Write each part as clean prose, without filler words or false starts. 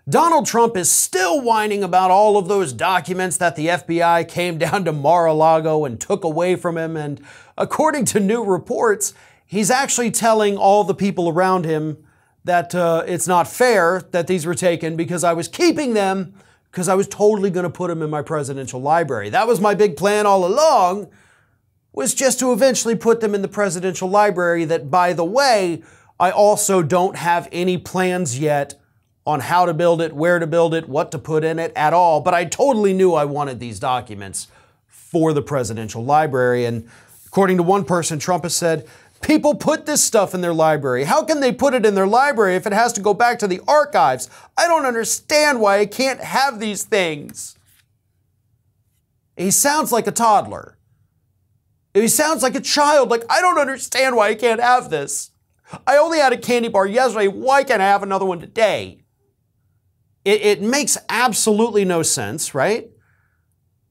Donald Trump is still whining about all of those documents that the FBI came down to Mar-a-Lago and took away from him. And according to new reports, he's actually telling all the people around him that it's not fair that these were taken because I was keeping them because I was totally going to put them in my presidential library. That was my big plan all along, was just to eventually put them in the presidential library that, by the way, I also don't have any plans yet on how to build it, where to build it, what to put in it at all. But I totally knew I wanted these documents for the presidential library. And according to one person, Trump has said, people put this stuff in their library. How can they put it in their library if it has to go back to the archives? I don't understand why I can't have these things. He sounds like a toddler. He sounds like a child. Like, I don't understand why I can't have this. I only had a candy bar yesterday. Why can't I have another one today? It makes absolutely no sense, right?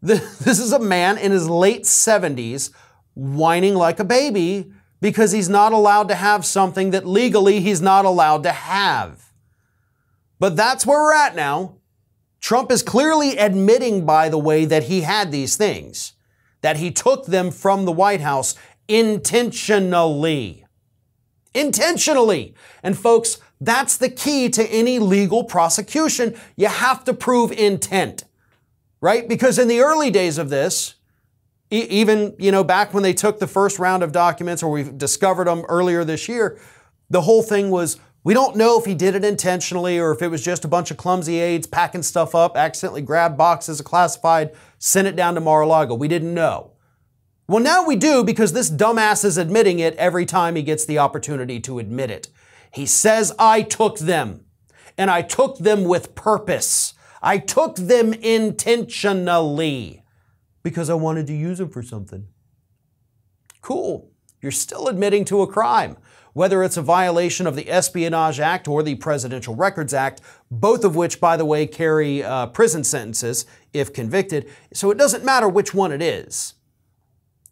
This is a man in his late 70s whining like a baby because he's not allowed to have something that legally he's not allowed to have. But that's where we're at now. Trump is clearly admitting, by the way, that he had these things, that he took them from the White House intentionally. Intentionally. And folks, that's the key to any legal prosecution. You have to prove intent, right? Because in the early days of this, even, back when they took the first round of documents, or we discovered them earlier this year, the whole thing was, we don't know if he did it intentionally or if it was just a bunch of clumsy aides packing stuff up, accidentally grabbed boxes of classified, sent it down to Mar-a-Lago. We didn't know. Well, now we do, because this dumbass is admitting it every time he gets the opportunity to admit it. He says, I took them, and I took them with purpose. I took them intentionally because I wanted to use them for something. Cool. You're still admitting to a crime, whether it's a violation of the Espionage Act or the Presidential Records Act, both of which, by the way, carry prison sentences if convicted. So it doesn't matter which one it is.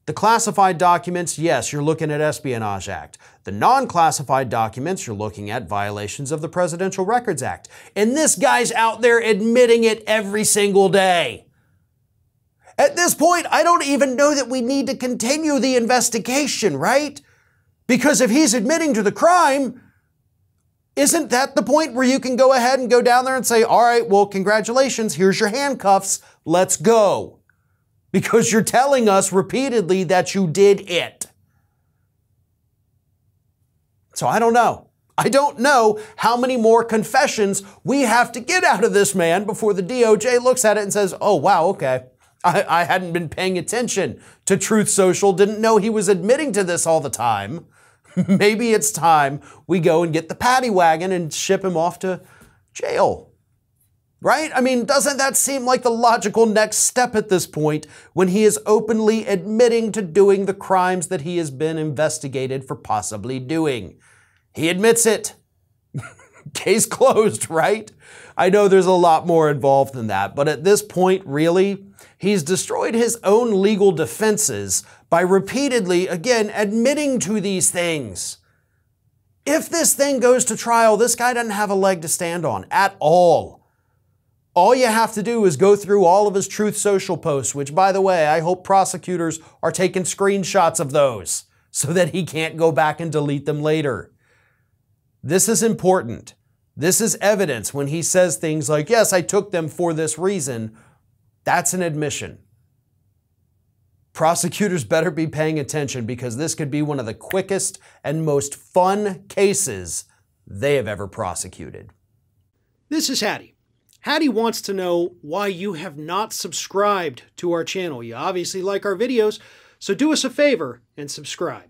The classified documents, yes, you're looking at Espionage Act. The non-classified documents, you're looking at violations of the Presidential Records Act. And this guy's out there admitting it every single day. At this point, I don't even know that we need to continue the investigation, right? Because if he's admitting to the crime, isn't that the point where you can go ahead and go down there and say, all right, well, congratulations, here's your handcuffs, let's go. Because you're telling us repeatedly that you did it. So I don't know. I don't know how many more confessions we have to get out of this man before the DOJ looks at it and says, oh, wow, okay. I hadn't been paying attention to Truth Social, didn't know he was admitting to this all the time. Maybe it's time we go and get the paddy wagon and ship him off to jail. Right? I mean, doesn't that seem like the logical next step at this point when he is openly admitting to doing the crimes that he has been investigated for possibly doing? He admits it. Case closed, right? I know there's a lot more involved than that, but at this point, really, he's destroyed his own legal defenses by repeatedly, again, admitting to these things. If this thing goes to trial, this guy doesn't have a leg to stand on at all. All you have to do is go through all of his Truth Social posts, which, by the way, I hope prosecutors are taking screenshots of those so that he can't go back and delete them later. This is important. This is evidence when he says things like, yes, I took them for this reason. That's an admission. Prosecutors better be paying attention because this could be one of the quickest and most fun cases they have ever prosecuted. This is Hattie. Hattie wants to know why you have not subscribed to our channel. You obviously like our videos, so do us a favor and subscribe.